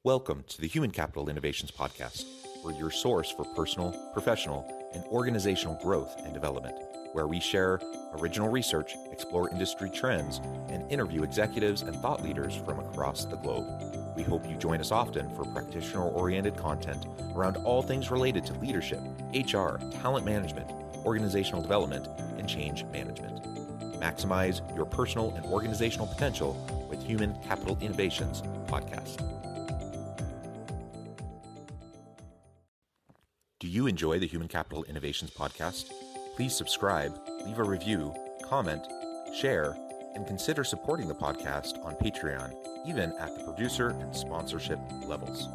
Welcome to the Human Capital Innovations Podcast. We're your source for personal, professional, and organizational growth and development, where we share original research, explore industry trends, and interview executives and thought leaders from across the globe. We hope you join us often for practitioner-oriented content around all things related to leadership, HR, talent management, organizational development, and change management. Maximize your personal and organizational potential with Human Capital Innovations Podcast. Do you enjoy the Human Capital Innovations Podcast? Please subscribe, leave a review, comment, share, and consider supporting the podcast on Patreon, even at the producer and sponsorship levels.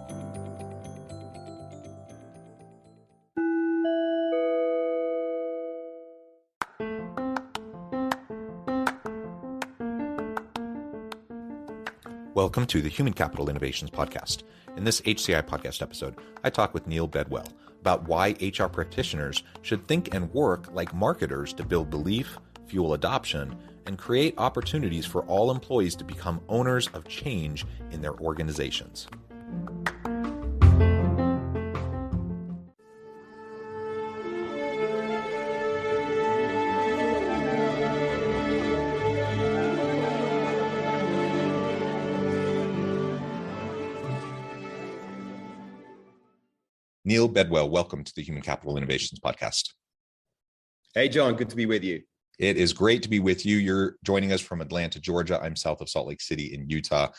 Welcome to the Human Capital Innovations Podcast. In this HCI Podcast episode, I talk with Neil Bedwell about why HR practitioners should think and work like marketers to build belief, fuel adoption, and create opportunities for all employees to become owners of change in their organizations. Neil Bedwell, welcome to the Human Capital Innovations Podcast. Hey, John, good to be with you. It is great to be with you. You're joining us from Atlanta, Georgia. I'm south of Salt Lake City in Utah.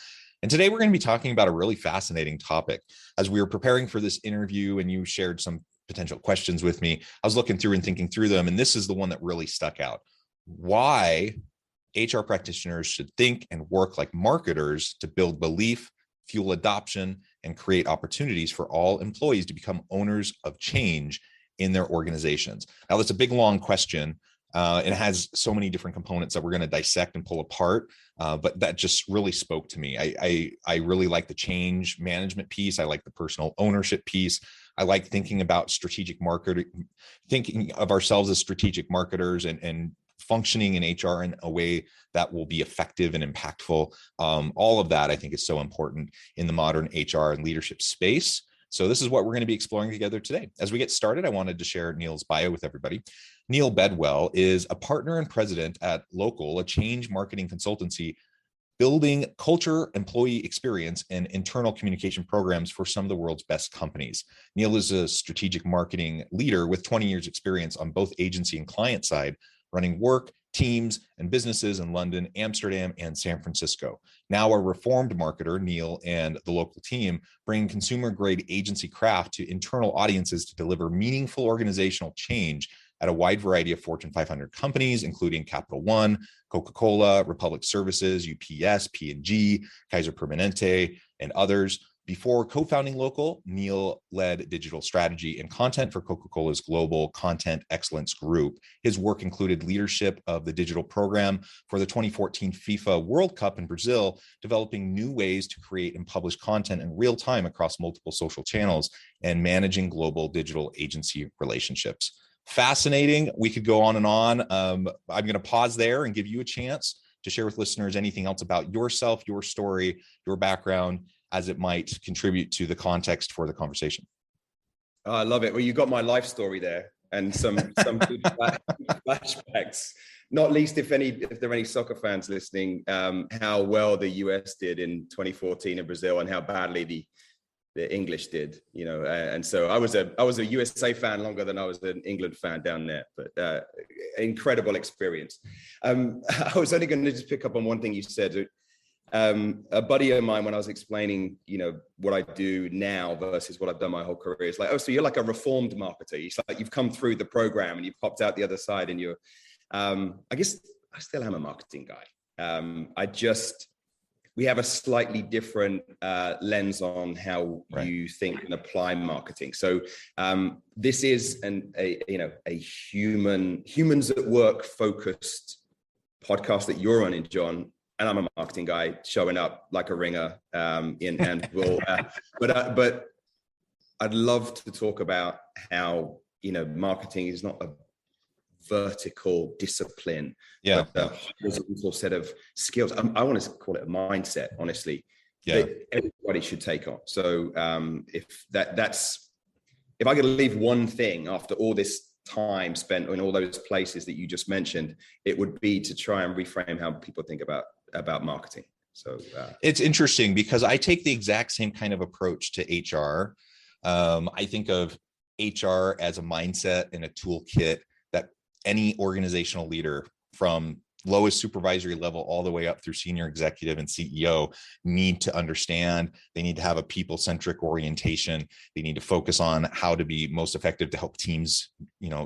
And today we're going to be talking about a really fascinating topic. As we were preparing for this interview and you shared some potential questions with me, I was looking through and thinking through them, and this is the one that really stuck out. Why HR practitioners should think and work like marketers to build belief, fuel adoption, and create opportunities for all employees to become owners of change in their organizations. Now, that's a big, long question. It has so many different components that we're going to dissect and pull apart, but that just really spoke to me. I really like the change management piece. I like the personal ownership piece. I like thinking about strategic marketing, thinking of ourselves as strategic marketers and functioning in HR in a way that will be effective and impactful. All of that, I think, is so important in the modern HR and leadership space. So this is what we're going to be exploring together today. As we get started, I wanted to share Neil's bio with everybody. Neil Bedwell is a partner and president at Local, a change marketing consultancy, building culture, employee experience, and internal communication programs for some of the world's best companies. Neil is a strategic marketing leader with 20 years experience on both agency and client side, running work, teams, and businesses in London, Amsterdam, and San Francisco. Now a reformed marketer, Neil and the Local team bring consumer-grade agency craft to internal audiences to deliver meaningful organizational change at a wide variety of Fortune 500 companies, including Capital One, Coca-Cola, Republic Services, UPS, P&G, Kaiser Permanente, and others. Before co-founding Local, Neil led digital strategy and content for Coca-Cola's global content excellence group. His work included leadership of the digital program for the 2014 FIFA World Cup in Brazil, developing new ways to create and publish content in real time across multiple social channels, and managing global digital agency relationships. Fascinating. We could go on and on. I'm going to pause there and give you a chance to share with listeners anything else about yourself, your story, your background, as it might contribute to the context for the conversation. Oh, I love it. Well, you got my life story there and some good flashbacks, not least if there are any soccer fans listening, how well the US did in 2014 in Brazil and how badly the English did, and so I was a USA fan longer than I was an England fan down there, but incredible experience. I was only going to just pick up on one thing you said. A buddy of mine, when I was explaining, what I do now versus what I've done my whole career, is like, oh, so you're like a reformed marketer. It's like you've come through the program and you've popped out the other side, and you're, I guess I still am a marketing guy. We have a slightly different lens on how you think and apply marketing. So this is a humans at work focused podcast that you're on, John. And I'm a marketing guy showing up like a ringer but I'd love to talk about how, marketing is not a vertical discipline, but a horizontal set of skills. I want to call it a mindset, honestly, that everybody should take on. So if I could leave one thing after all this time spent in all those places that you just mentioned, it would be to try and reframe how people think about marketing. So it's interesting because I take the exact same kind of approach to HR. I think of HR as a mindset and a toolkit that any organizational leader from lowest supervisory level all the way up through senior executive and CEO need to understand. They need to have a people-centric orientation. They need to focus on how to be most effective to help teams,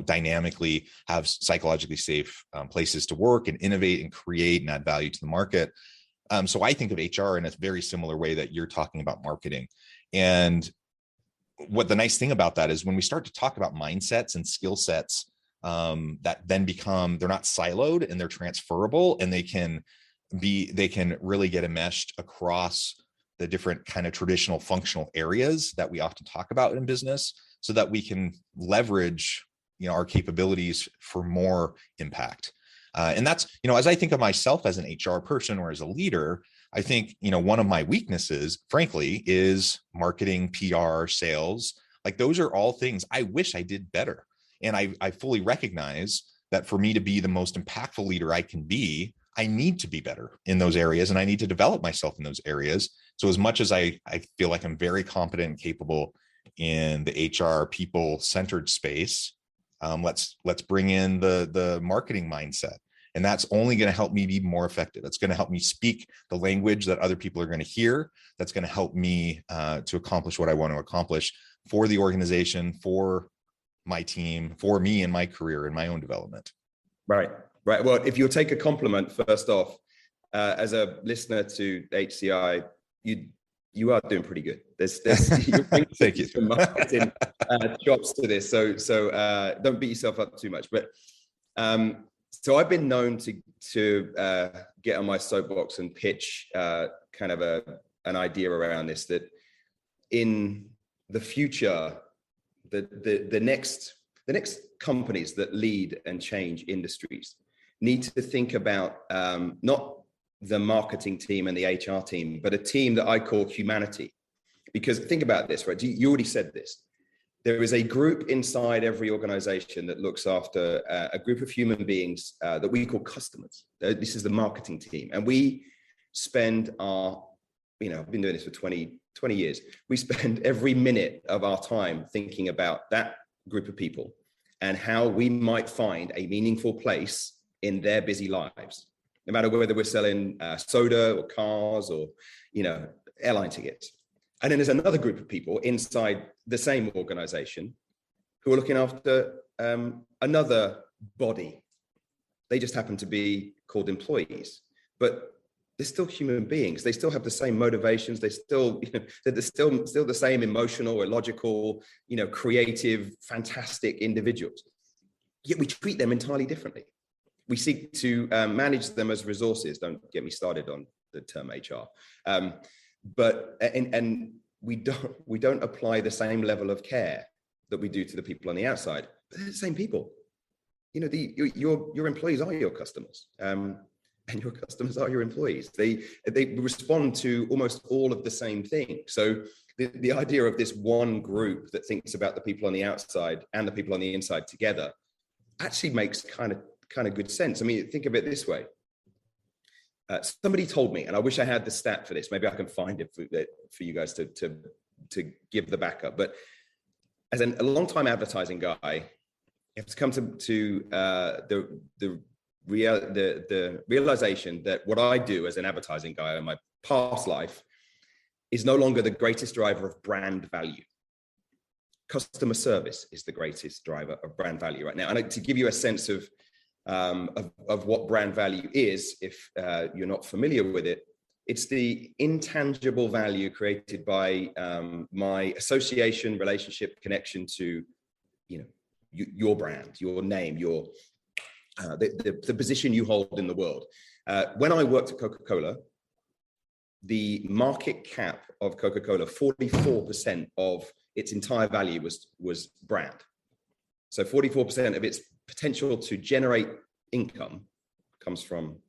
dynamically have psychologically safe places to work and innovate and create and add value to the market. So I think of HR in a very similar way that you're talking about marketing. And what the nice thing about that is when we start to talk about mindsets and skill sets, that then they're not siloed and they're transferable, and they can really get enmeshed across the different kind of traditional functional areas that we often talk about in business, so that we can leverage, our capabilities for more impact. And that's, as I think of myself as an HR person or as a leader, I think, one of my weaknesses, frankly, is marketing, PR, sales. Like those are all things I wish I did better. And I fully recognize that for me to be the most impactful leader I can be, I need to be better in those areas, and I need to develop myself in those areas. So as much as I feel like I'm very competent and capable in the HR people-centered space, let's bring in the marketing mindset. And that's only going to help me be more effective. It's going to help me speak the language that other people are going to hear. That's going to help me to accomplish what I want to accomplish for the organization, for my team, for me in my career, in my own development. Right. Well, if you'll take a compliment first off, as a listener to HCI, you are doing pretty good. There's Thank you. Some marketing chops to this, so don't beat yourself up too much. But so I've been known to get on my soapbox and pitch kind of an idea around this, that in the future, the next companies that lead and change industries need to think about not the marketing team and the HR team, but a team that I call humanity. Because think about this, right? You already said this. There is a group inside every organization that looks after a group of human beings that we call customers. This is the marketing team. And we spend I've been doing this for 20 years. We spend every minute of our time thinking about that group of people and how we might find a meaningful place in their busy lives, no matter whether we're selling soda or cars or, airline tickets. And then there's another group of people inside the same organization who are looking after another body. They just happen to be called employees, but they're still human beings. They still have the same motivations. They're still the same emotional or logical, creative, fantastic individuals. Yet we treat them entirely differently. We seek to manage them as resources. Don't get me started on the term HR. But we don't apply the same level of care that we do to the people on the outside. But they're the same people. Your employees are your customers, and your customers are your employees. They respond to almost all of the same thing. So the idea of this one group that thinks about the people on the outside and the people on the inside together actually makes kind of good sense. I mean, think of it this way. Somebody told me, and I wish I had the stat for this. Maybe I can find it for you guys to give the backup. But as a long-time advertising guy, you have to come to the realization that what I do as an advertising guy in my past life is no longer the greatest driver of brand value. Customer service is the greatest driver of brand value right now. And to give you a sense of what brand value is, if you're not familiar with it, it's the intangible value created by my association, relationship, connection to, your brand, your name, the position you hold in the world. When I worked at Coca-Cola, the market cap of Coca-Cola, 44% of its entire value was brand. So 44% of its potential to generate income comes from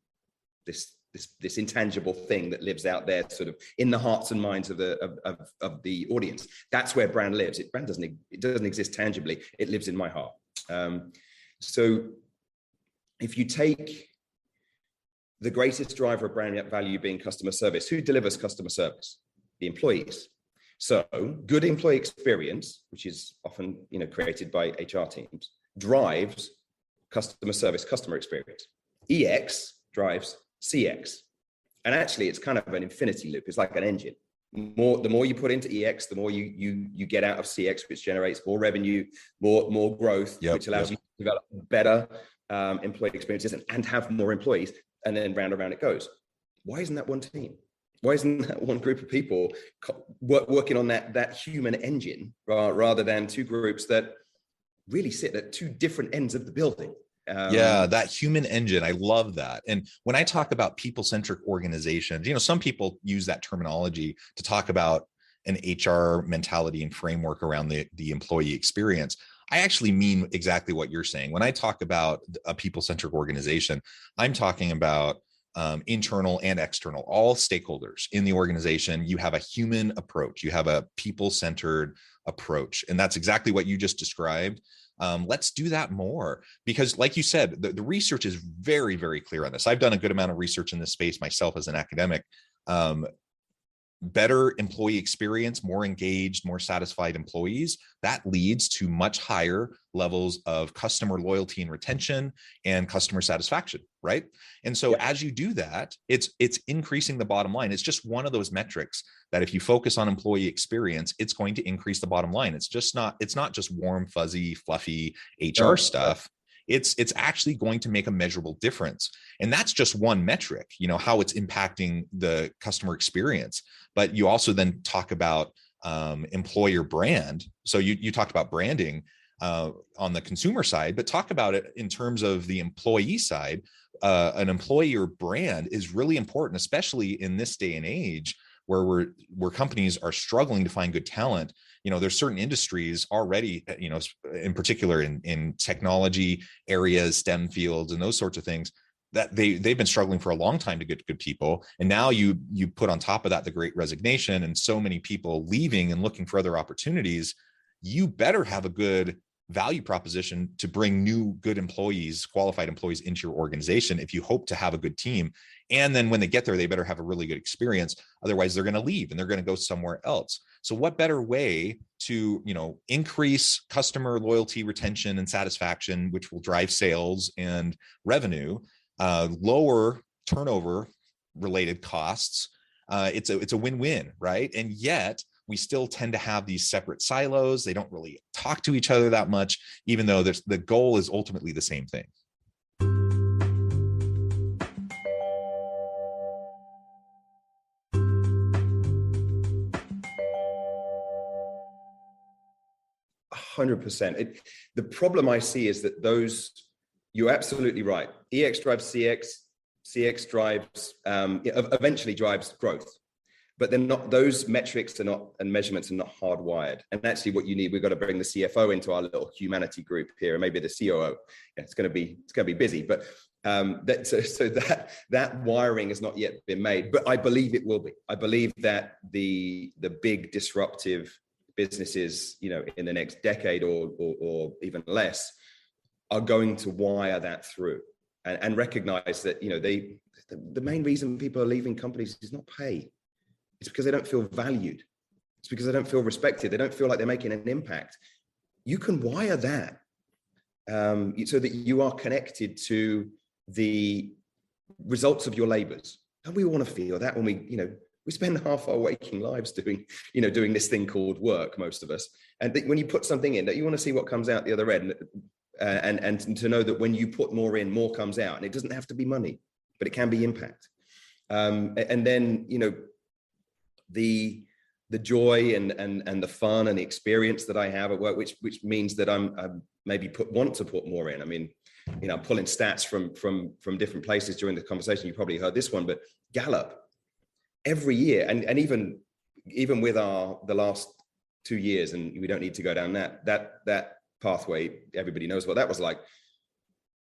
this this intangible thing that lives out there, sort of in the hearts and minds of the audience. That's where brand lives. It doesn't exist tangibly. It lives in my heart. So if you take the greatest driver of brand value being customer service, who delivers customer service? The employees. So good employee experience, which is often created by HR teams, drives customer service, customer experience. EX drives CX. And actually, it's kind of an infinity loop. It's like an engine. The more you put into EX, the more you get out of CX, which generates more revenue, more growth, which allows you to develop better employee experiences and have more employees. And then round and round it goes. Why isn't that one team? Why isn't that one group of people working on that human engine rather than two groups that really sit at two different ends of the building? That human engine. I love that. And when I talk about people-centric organizations, some people use that terminology to talk about an HR mentality and framework around the employee experience. I actually mean exactly what you're saying. When I talk about a people-centric organization, I'm talking about internal and external, all stakeholders in the organization. You have a human approach. You have a people-centered approach. And that's exactly what you just described. Let's do that more, because like you said, the research is very, very clear on this. I've done a good amount of research in this space myself as an academic. Better employee experience, more engaged, more satisfied employees, that leads to much higher levels of customer loyalty and retention and customer satisfaction, right? And so as you do that, it's increasing the bottom line. It's just one of those metrics that if you focus on employee experience, it's going to increase the bottom line. It's not just warm, fuzzy, fluffy HR stuff. It's actually going to make a measurable difference. And that's just one metric, how it's impacting the customer experience. But you also then talk about employer brand. So you talked about branding on the consumer side, but talk about it in terms of the employee side. An employer brand is really important, especially in this day and age where companies are struggling to find good talent. There's certain industries already, in particular in technology areas, STEM fields, and those sorts of things, that they've been struggling for a long time to get good people. And now you put on top of that the Great Resignation and so many people leaving and looking for other opportunities. You better have a good value proposition to bring new good employees, qualified employees into your organization if you hope to have a good team. And then when they get there, they better have a really good experience. Otherwise, they're going to leave and they're going to go somewhere else. So what better way to, increase customer loyalty, retention, and satisfaction, which will drive sales and revenue, lower turnover related costs. It's a win-win, right? And yet we still tend to have these separate silos. They don't really talk to each other that much, even though the goal is ultimately the same thing. %. The problem I see is that you're absolutely right. EX drives CX, CX drives, eventually drives growth. But they're not, those metrics and measurements are not hardwired. And actually what you need, we've got to bring the CFO into our little humanity group here, and maybe the COO. Yeah, it's going to be busy, but that wiring has not yet been made, but I believe it will be. I believe that the big disruptive businesses, in the next decade or even less, are going to wire that through and recognize that, the main reason people are leaving companies is not pay. It's because they don't feel valued. It's because they don't feel respected. They don't feel like they're making an impact. You can wire that so that you are connected to the results of your labors. And we want to feel that when we spend half our waking lives doing this thing called work, most of us. And when you put something in, that you want to see what comes out the other end, and to know that when you put more in, more comes out. And it doesn't have to be money, but it can be impact. And then, the joy and the fun and the experience that I have at work, which means that I'm maybe want to put more in. I mean, I'm pulling stats from different places during the conversation. You probably heard this one, but Gallup every year, and even with the last 2 years, and we don't need to go down that pathway. Everybody knows what that was like.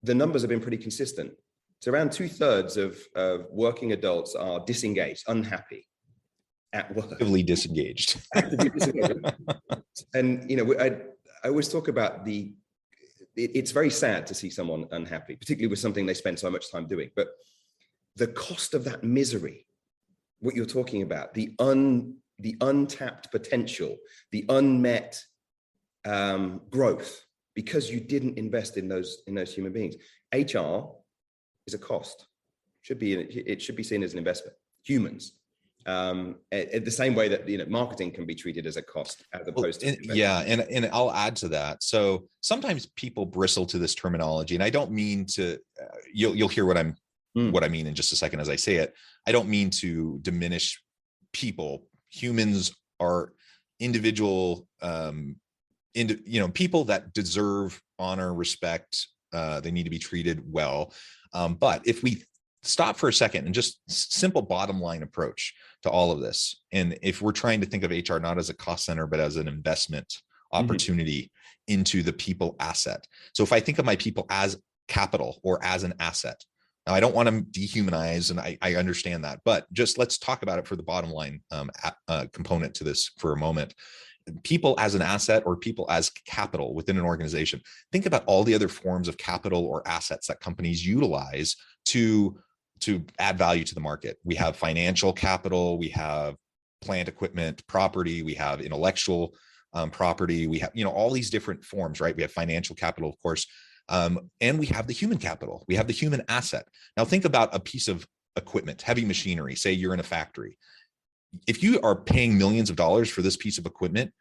The numbers have been pretty consistent. So around 2/3 of working adults are disengaged, unhappy at work. Actively disengaged. Actively disengaged. And, I always talk about it's very sad to see someone unhappy, particularly with something they spend so much time doing. But the cost of that misery, what you're talking about, the untapped potential, the unmet growth, because you didn't invest in those human beings. HR is a cost. It should be seen as an investment. Humans. The same way that marketing can be treated as a cost as opposed to and I'll add to that. So sometimes people bristle to this terminology, and I don't mean to. You'll hear what I mean in just a second as I say it. I don't mean to diminish people. Humans are individual, people that deserve honor, respect. They need to be treated well. But if we stop for a second and just simple bottom line approach to all of this. And if we're trying to think of HR not as a cost center, but as an investment opportunity into the people asset. So if I think of my people as capital or as an asset, now I don't want to dehumanize, and I understand that, but just let's talk about it for the bottom line component to this for a moment. People as an asset or people as capital within an organization. Think about all the other forms of capital or assets that companies utilize to add value to the market. We have financial capital, we have plant equipment, property, we have intellectual property, we have, all these different forms, right? We have financial capital, of course, and we have the human capital, we have the human asset. Now think about a piece of equipment, heavy machinery, say you're in a factory. If you are paying millions of dollars for this piece of equipment,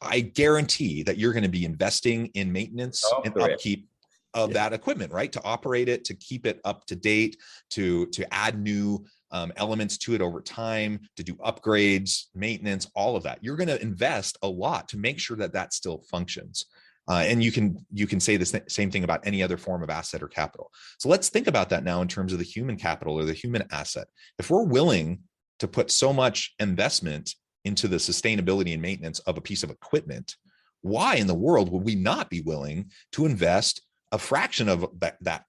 I guarantee that you're going to be investing in maintenance and upkeep of that equipment, right? To operate it, to keep it up to date, to add new elements to it over time, to do upgrades, maintenance, all of that. You're going to invest a lot to make sure that that still functions. And you can say the same thing about any other form of asset or capital. So let's think about that now in terms of the human capital or the human asset. If we're willing to put so much investment into the sustainability and maintenance of a piece of equipment, why in the world would we not be willing to invest a fraction of that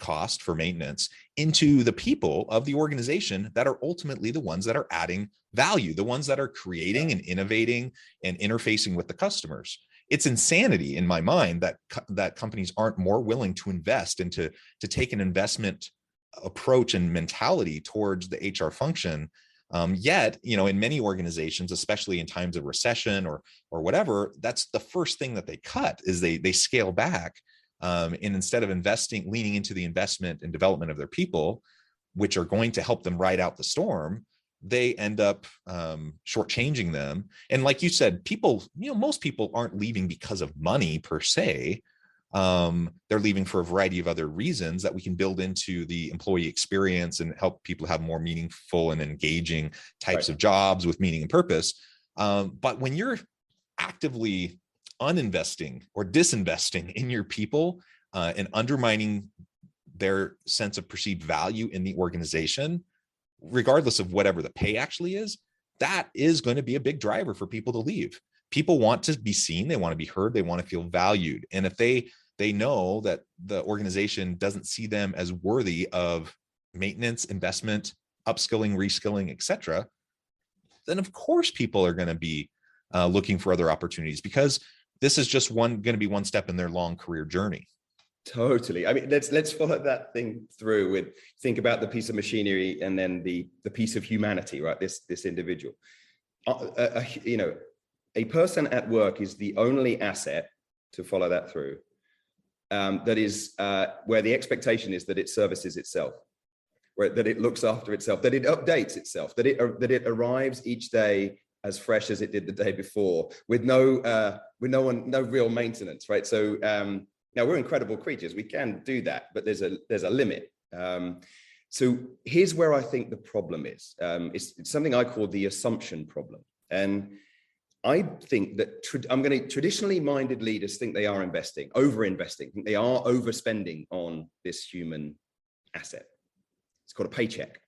cost for maintenance into the people of the organization that are ultimately the ones that are adding value, the ones that are creating and innovating and interfacing with the customers? It's insanity in my mind that companies aren't more willing to invest and to take an investment approach and mentality towards the HR function. Yet, in many organizations, especially in times of recession or whatever, that's the first thing that they cut is they scale back. And instead of leaning into the investment and development of their people, which are going to help them ride out the storm, they end up shortchanging them. And like you said, people, most people aren't leaving because of money per se. They're leaving for a variety of other reasons that we can build into the employee experience and help people have more meaningful and engaging types of jobs with meaning and purpose. But when you're actively uninvesting or disinvesting in your people and undermining their sense of perceived value in the organization, regardless of whatever the pay actually is, that is going to be a big driver for people to leave. People want to be seen, they want to be heard, they want to feel valued. And if they know that the organization doesn't see them as worthy of maintenance, investment, upskilling, reskilling, etc., then of course people are going to be looking for other opportunities, because this is just going to be one step in their long career journey. Totally. I mean, let's follow that thing through with, think about the piece of machinery and then the piece of humanity, right? This individual. A person at work is the only asset, to follow that through, that is where the expectation is that it services itself, that it looks after itself, that it updates itself, that it arrives each day as fresh as it did the day before, with no real maintenance, right? So now we're incredible creatures, we can do that, but there's a limit. So here's where I think the problem is. It's something I call the assumption problem, and I think that traditionally minded leaders think they are over-investing, think they are overspending on this human asset. It's called a paycheck.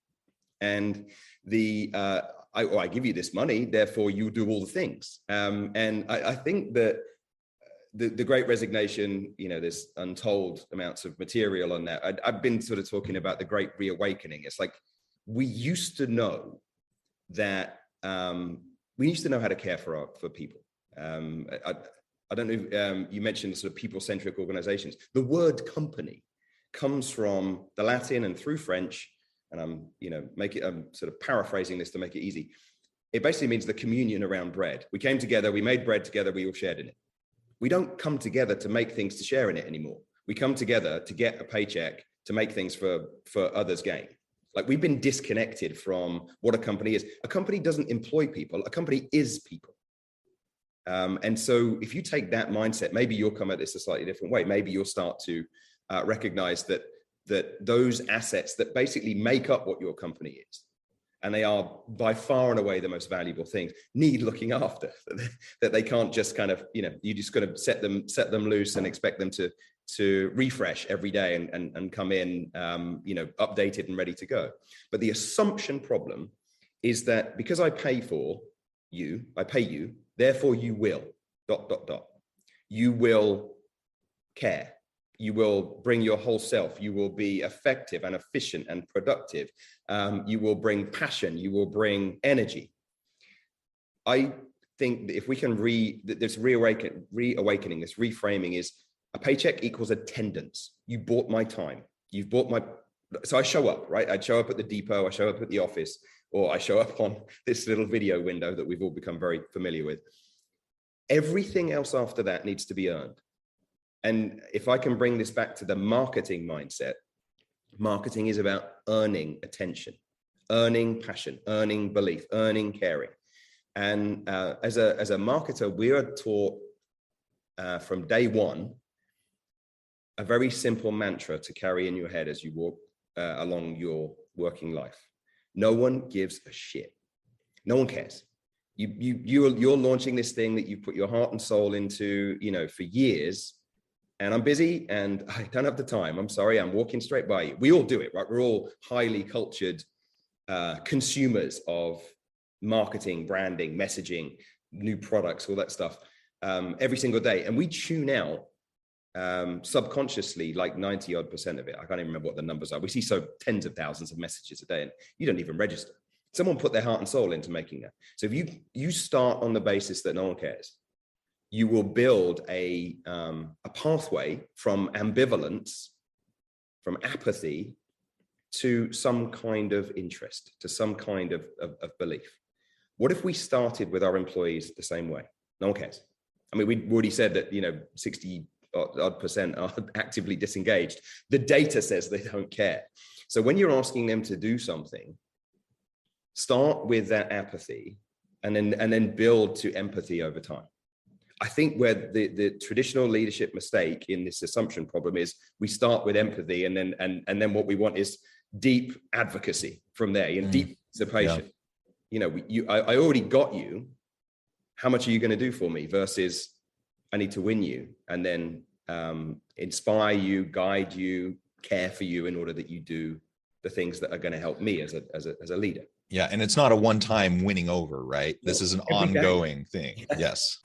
And I give you this money, therefore you do all the things. And I think that the Great Resignation, there's untold amounts of material on that. I've been sort of talking about the Great Reawakening. It's like we used to know that we used to know how to care for people. I don't know. You mentioned sort of people-centric organizations. The word company comes from the Latin and through French, and I'm sort of paraphrasing this to make it easy. It basically means the communion around bread. We came together, we made bread together, we all shared in it. We don't come together to make things to share in it anymore. We come together to get a paycheck, to make things for others' gain. Like, we've been disconnected from what a company is. A company doesn't employ people, a company is people. And so if you take that mindset, maybe you'll come at this a slightly different way. Maybe you'll start to recognize that those assets that basically make up what your company is, and they are by far and away the most valuable things, need looking after, that they can't just kind of, you just got to set them loose and expect them to refresh every day and come in, updated and ready to go. But the assumption problem is that because I pay you, therefore you will, ... You will care. You will bring your whole self. You will be effective and efficient and productive. You will bring passion. You will bring energy. I think that if we can this reawakening, this reframing is a paycheck equals attendance. You bought my time. You've bought so I show up, right? I'd show up at the depot. I show up at the office, or I show up on this little video window that we've all become very familiar with. Everything else after that needs to be earned. And if I can bring this back to the marketing mindset, marketing is about earning attention, earning passion, earning belief, earning caring. And as a marketer, we are taught from day one a very simple mantra to carry in your head as you walk along your working life. No one gives a shit. No one cares. You're launching this thing that you put your heart and soul into, for years. And I'm busy and I don't have the time. I'm sorry, I'm walking straight by you. We all do it, right? We're all highly cultured consumers of marketing, branding, messaging, new products, all that stuff every single day. And we tune out subconsciously like 90% of it. I can't even remember what the numbers are. We see tens of thousands of messages a day and you don't even register. Someone put their heart and soul into making that. So if you start on the basis that no one cares, you will build a pathway from ambivalence, from apathy, to some kind of interest, to some kind of belief. What if we started with our employees the same way? No one cares. I mean, we already said that 60% are actively disengaged. The data says they don't care. So when you're asking them to do something, start with that apathy and then build to empathy over time. I think where the traditional leadership mistake in this assumption problem is we start with empathy and then what we want is deep advocacy from there, deep participation. Yeah. I already got you. How much are you going to do for me? Versus I need to win you and then inspire you, guide you, care for you in order that you do the things that are going to help me as a leader. Yeah, and it's not a one-time winning over, right? This is an ongoing thing. Yes.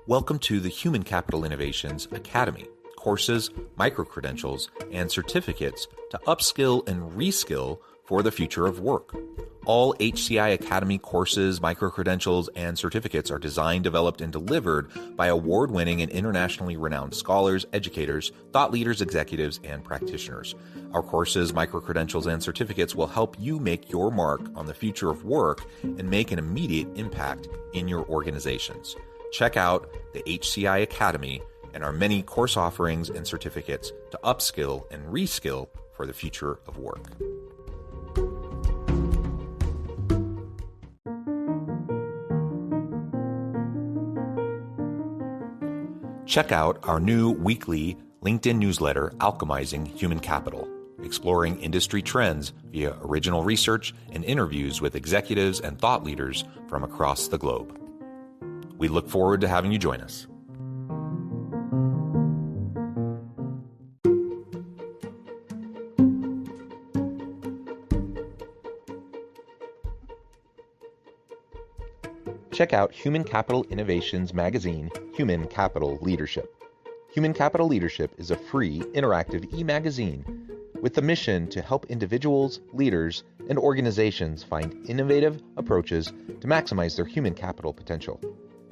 Welcome to the Human Capital Innovations Academy. Courses, micro-credentials, and certificates to upskill and reskill for the future of work. All HCI Academy courses, micro-credentials, and certificates are designed, developed, and delivered by award-winning and internationally renowned scholars, educators, thought leaders, executives, and practitioners. Our courses, micro-credentials, and certificates will help you make your mark on the future of work and make an immediate impact in your organizations. Check out the HCI Academy and our many course offerings and certificates to upskill and reskill for the future of work. Check out our new weekly LinkedIn newsletter, Alchemizing Human Capital, exploring industry trends via original research and interviews with executives and thought leaders from across the globe. We look forward to having you join us. check out Human Capital Innovations magazine, Human Capital Leadership. Human Capital Leadership is a free, interactive e-magazine with the mission to help individuals, leaders, and organizations find innovative approaches to maximize their human capital potential.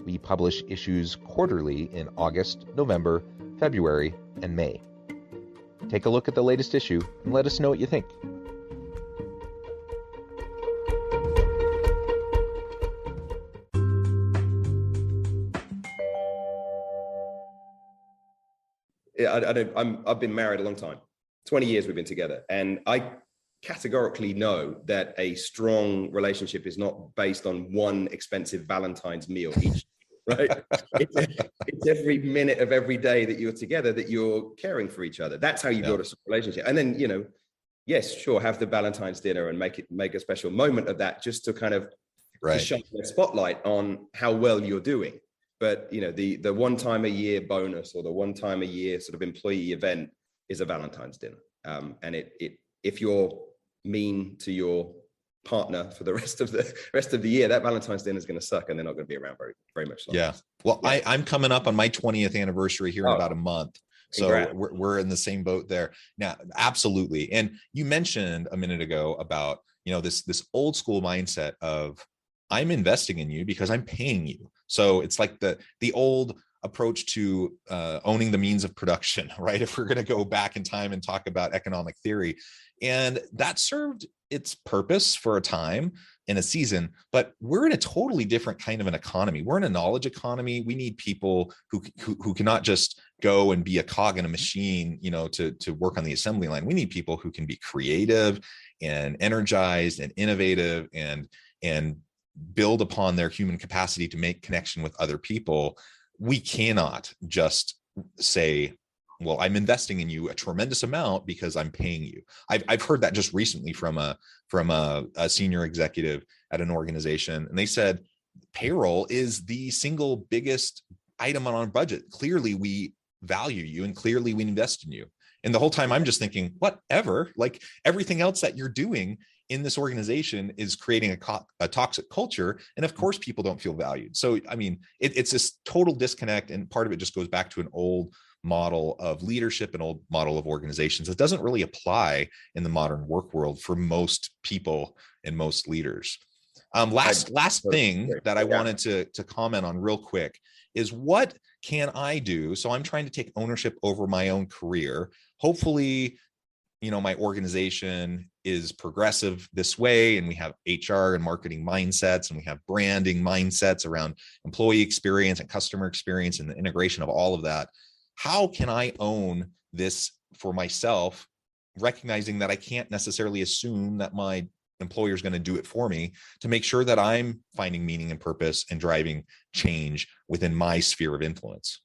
We publish issues quarterly in August, November, February, and May. Take a look at the latest issue and let us know what you think. I've been married a long time. 20 years we've been together. And I categorically know that a strong relationship is not based on one expensive Valentine's meal each, right? It's every minute of every day that you're together that you're caring for each other. That's how you build a relationship. And then, yes, sure, have the Valentine's dinner and make a special moment of that, just to kind of to shine the spotlight on how well you're doing. But the one time a year bonus or the one time a year sort of employee event is a Valentine's dinner. And if you're mean to your partner for the rest of the year, that Valentine's dinner is going to suck, and they're not going to be around very, very much longer. Yeah. Well, yeah. I'm coming up on my 20th anniversary here in about a month. So we're in the same boat there. Now, absolutely. And you mentioned a minute ago about, this old school mindset of I'm investing in you because I'm paying you. So it's like the old approach to owning the means of production, right? If we're going to go back in time and talk about economic theory, and that served its purpose for a time in a season, but we're in a totally different kind of an economy. We're in a knowledge economy. We need people who cannot just go and be a cog in a machine, to work on the assembly line. We need people who can be creative and energized and innovative and build upon their human capacity to make connection with other people. We cannot just say, well, I'm investing in you a tremendous amount because I'm paying you. I've heard that just recently from a senior executive at an organization, and they said payroll is the single biggest item on our budget. Clearly, we value you, and clearly, we invest in you. And the whole time, I'm just thinking, whatever. Like everything else that you're doing in this organization is creating a toxic culture. And of course, people don't feel valued. So, I mean, it's this total disconnect. And part of it just goes back to an old model of leadership, an old model of organizations that doesn't really apply in the modern work world for most people and most leaders. Last thing that I wanted to comment on real quick is, what can I do? So I'm trying to take ownership over my own career. Hopefully, my organization is progressive this way, and we have HR and marketing mindsets, and we have branding mindsets around employee experience and customer experience and the integration of all of that. How can I own this for myself, recognizing that I can't necessarily assume that my employer is going to do it for me, to make sure that I'm finding meaning and purpose and driving change within my sphere of influence?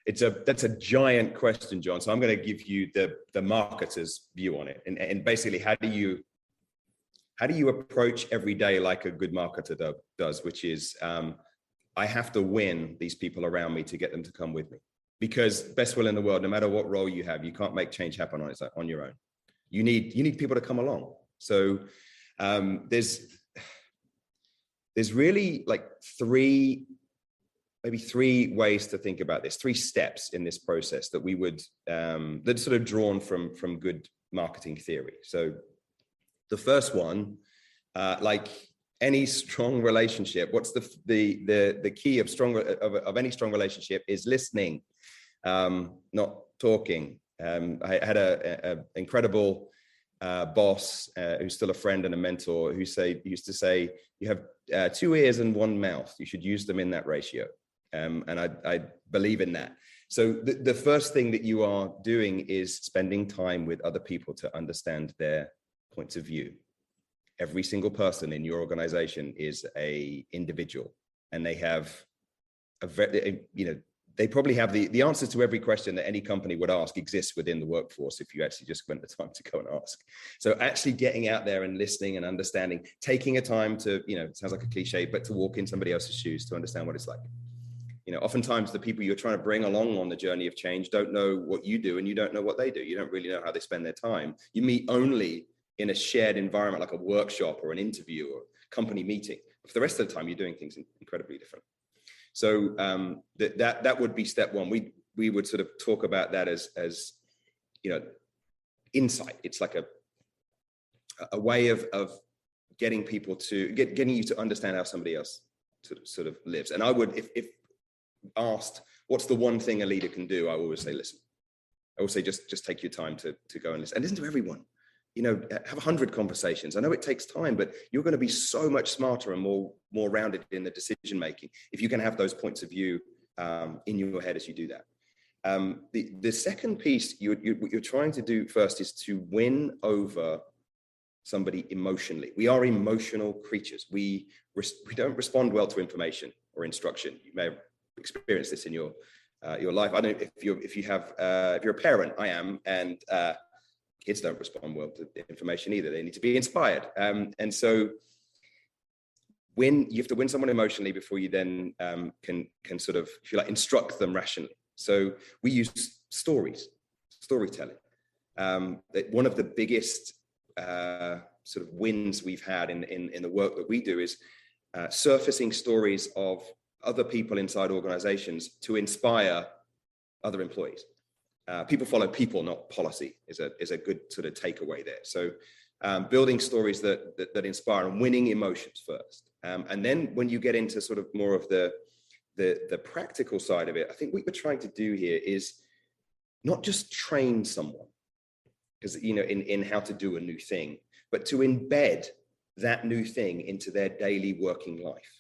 That's a giant question, John. So I'm going to give you the marketer's view on it. And basically, how do you approach every day like a good marketer does, which is, I have to win these people around me to get them to come with me. Because best will in the world, no matter what role you have, you can't make change happen on your own. You need people to come along. So there's really like maybe three ways to think about this, 3 steps in this process that we would, that's sort of drawn from good marketing theory. So the first one, like any strong relationship, what's the key of any strong relationship is listening, not talking. I had a incredible boss who's still a friend and a mentor who used to say, you have 2 ears and 1 mouth. You should use them in that ratio. And I believe in that. So the first thing that you are doing is spending time with other people to understand their points of view. Every single person in your organization is an individual, and they have they probably have the answers to every question that any company would ask exists within the workforce if you actually just spent the time to go and ask. So actually getting out there and listening and understanding, taking a time to, it sounds like a cliche, but to walk in somebody else's shoes to understand what it's like. Oftentimes the people you're trying to bring along on the journey of change don't know what you do, and you don't know what they do. You don't really know how they spend their time. You meet only in a shared environment like a workshop or an interview or company meeting. for the rest of the time, you're doing things incredibly different. So that would be step one. We would sort of talk about that as insight. It's like a way of getting people to getting you to understand how somebody else sort of lives. And I would, if asked, what's the one thing a leader can do? I always say, listen. I will say, just take your time to go and listen to everyone. Have 100 conversations. I know it takes time, but you're going to be so much smarter and more rounded in the decision making if you can have those points of view in your head as you do that. The second piece what you're trying to do first is to win over somebody emotionally. We are emotional creatures. We don't respond well to information or instruction. You may have experienced this in your life. I don't know if you're a parent. I am, and kids don't respond well to information either. They need to be inspired, and so when you have to win someone emotionally before you then can sort of, if you like, instruct them rationally. So we use storytelling. One of the biggest sort of wins we've had in the work that we do is surfacing stories of other people inside organizations to inspire other employees. People follow people, not policy, is a good sort of takeaway there. So building stories that inspire and winning emotions first. And then when you get into sort of more of the practical side of it, I think what we're trying to do here is not just train someone, because in how to do a new thing, but to embed that new thing into their daily working life.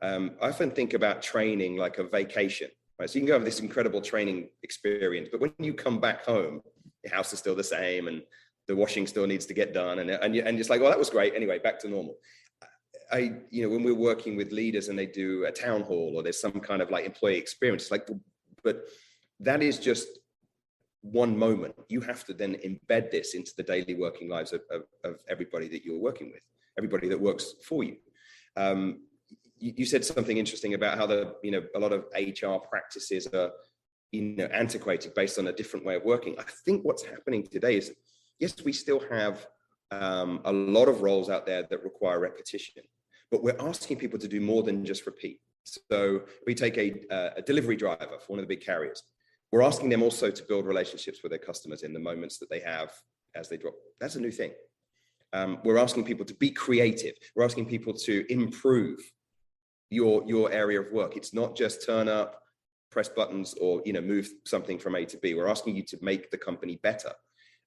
I often think about training like a vacation, right? So you can go have this incredible training experience, but when you come back home, your house is still the same and the washing still needs to get done. And it's like, well, that was great. Anyway, back to normal. When we're working with leaders and they do a town hall or there's some kind of like employee experience, it's like, but that is just one moment. You have to then embed this into the daily working lives of everybody that you're working with, everybody that works for you. You said something interesting about how a lot of HR practices are, antiquated based on a different way of working. I think what's happening today is, yes, we still have a lot of roles out there that require repetition, but we're asking people to do more than just repeat. So we take a delivery driver for one of the big carriers. We're asking them also to build relationships with their customers in the moments that they have as they drop. That's a new thing. We're asking people to be creative. We're asking people to improve your area of work. It's not just turn up, press buttons, or move something from A to B. We're asking you to make the company better.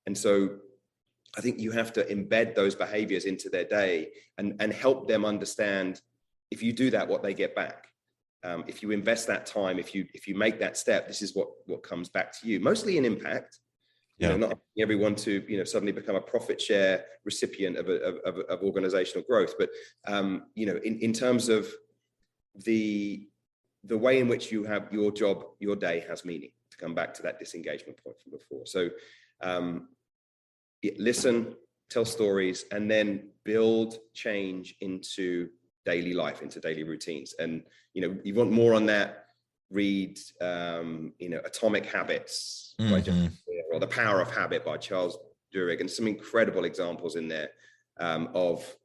And so I think you have to embed those behaviors into their day and help them understand, if you do that, what they get back. If you invest that time, if you make that step, this is what comes back to you, mostly in impact. Not asking everyone to suddenly become a profit share recipient of organizational growth, but in terms of the way in which you have your job, your day has meaning, to come back to that disengagement point from before. So listen, tell stories, and then build change into daily life, into daily routines. And you want more on that, read Atomic Habits by John, or The Power of Habit by Charles Duhigg, and some incredible examples in there of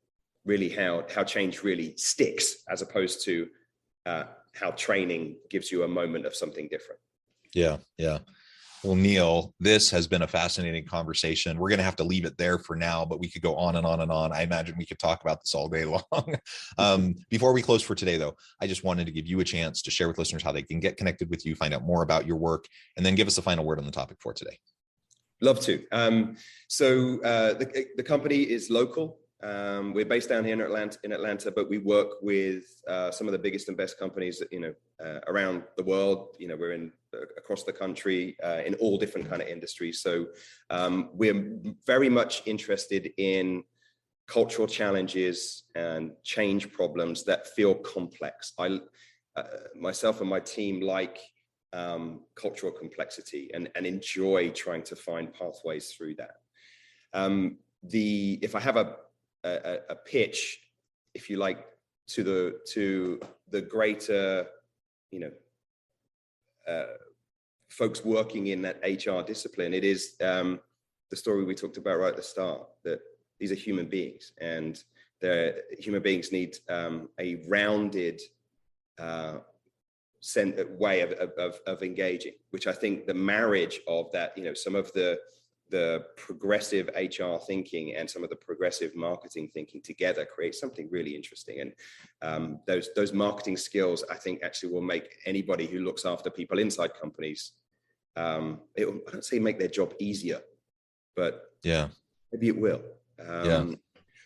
really how change really sticks, as opposed to how training gives you a moment of something different. Yeah. Well, Neil, this has been a fascinating conversation. We're going to have to leave it there for now, but we could go on and on and on. I imagine we could talk about this all day long. Before we close for today, though, I just wanted to give you a chance to share with listeners how they can get connected with you, find out more about your work, and then give us a final word on the topic for today. Love to. So the company is local. We're based down here in Atlanta, but we work with some of the biggest and best companies around the world. We're in across the country in all different kind of industries. So we're very much interested in cultural challenges and change problems that feel complex. I myself and my team like cultural complexity and enjoy trying to find pathways through that. If I have a pitch, if you like, to the greater, folks working in that HR discipline, it is the story we talked about right at the start, that these are human beings, and human beings need a rounded way of engaging, which I think the marriage of that, some of the progressive HR thinking and some of the progressive marketing thinking together creates something really interesting. And those marketing skills, I think, actually will make anybody who looks after people inside companies, I don't say make their job easier, but maybe it will.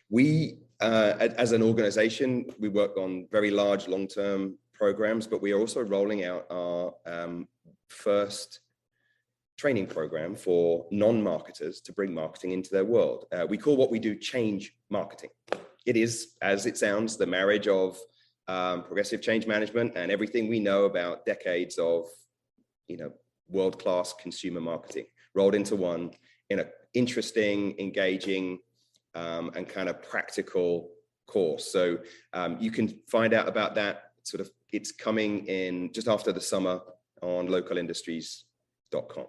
We, as an organization, we work on very large long-term programs, but we are also rolling out our first training program for non-marketers to bring marketing into their world. We call what we do change marketing. It is, as it sounds, the marriage of progressive change management and everything we know about decades of, world-class consumer marketing rolled into one in an interesting, engaging, and kind of practical course. So you can find out about that it's coming in just after the summer on localindustries.com.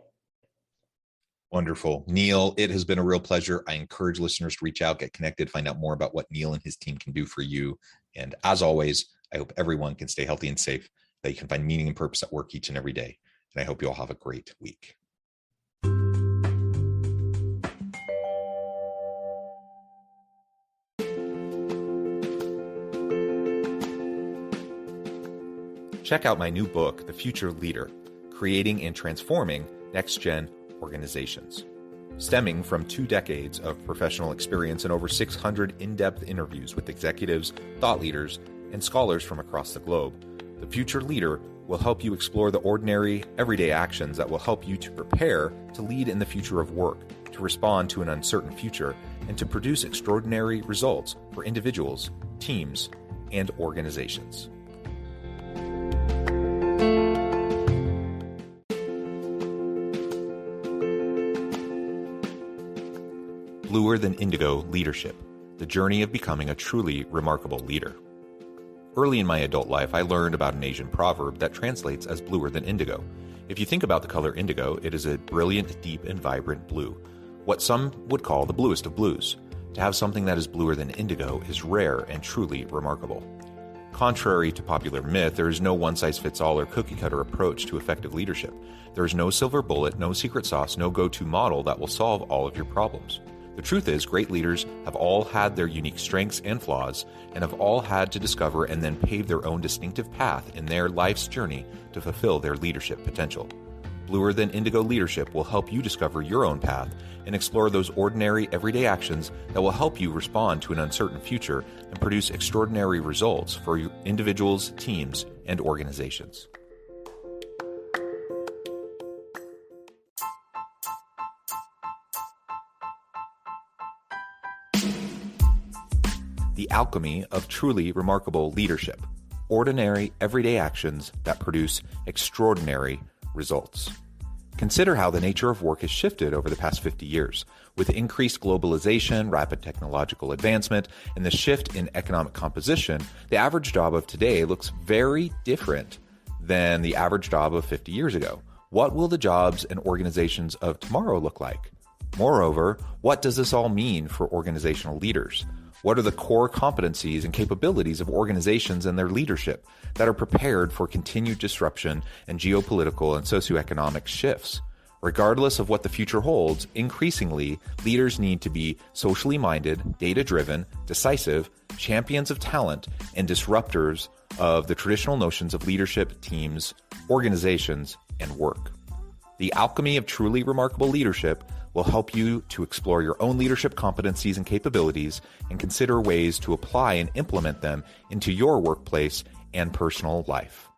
Wonderful. Neil, it has been a real pleasure. I encourage listeners to reach out, get connected, find out more about what Neil and his team can do for you. And as always, I hope everyone can stay healthy and safe, that you can find meaning and purpose at work each and every day. And I hope you all have a great week. Check out my new book, The Future Leader, Creating and Transforming Next-Gen Organizations. Stemming from 2 decades of professional experience and over 600 in-depth interviews with executives, thought leaders, and scholars from across the globe, The Future Leader will help you explore the ordinary, everyday actions that will help you to prepare to lead in the future of work, to respond to an uncertain future, and to produce extraordinary results for individuals, teams, and organizations. Bluer Than Indigo Leadership, the journey of becoming a truly remarkable leader. Early in my adult life, I learned about an Asian proverb that translates as bluer than indigo. If you think about the color indigo, it is a brilliant, deep, and vibrant blue, what some would call the bluest of blues. To have something that is bluer than indigo is rare and truly remarkable. Contrary to popular myth, there is no one-size-fits-all or cookie-cutter approach to effective leadership. There is no silver bullet, no secret sauce, no go-to model that will solve all of your problems. The truth is, great leaders have all had their unique strengths and flaws, and have all had to discover and then pave their own distinctive path in their life's journey to fulfill their leadership potential. Bluer Than Indigo Leadership will help you discover your own path and explore those ordinary, everyday actions that will help you respond to an uncertain future and produce extraordinary results for individuals, teams, and organizations. The Alchemy of Truly Remarkable Leadership. Ordinary, everyday actions that produce extraordinary results. Consider how the nature of work has shifted over the past 50 years. With increased globalization, rapid technological advancement, and the shift in economic composition, the average job of today looks very different than the average job of 50 years ago. What will the jobs and organizations of tomorrow look like? Moreover, what does this all mean for organizational leaders? What are the core competencies and capabilities of organizations and their leadership that are prepared for continued disruption and geopolitical and socioeconomic shifts? Regardless of what the future holds, increasingly, leaders need to be socially minded, data-driven, decisive, champions of talent, and disruptors of the traditional notions of leadership, teams, organizations, and work. The Alchemy of Truly Remarkable Leadership will help you to explore your own leadership competencies and capabilities and consider ways to apply and implement them into your workplace and personal life.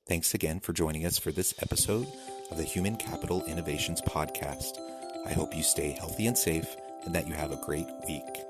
Thanks again for joining us for this episode of the Human Capital Innovations Podcast. I hope you stay healthy and safe and that you have a great week.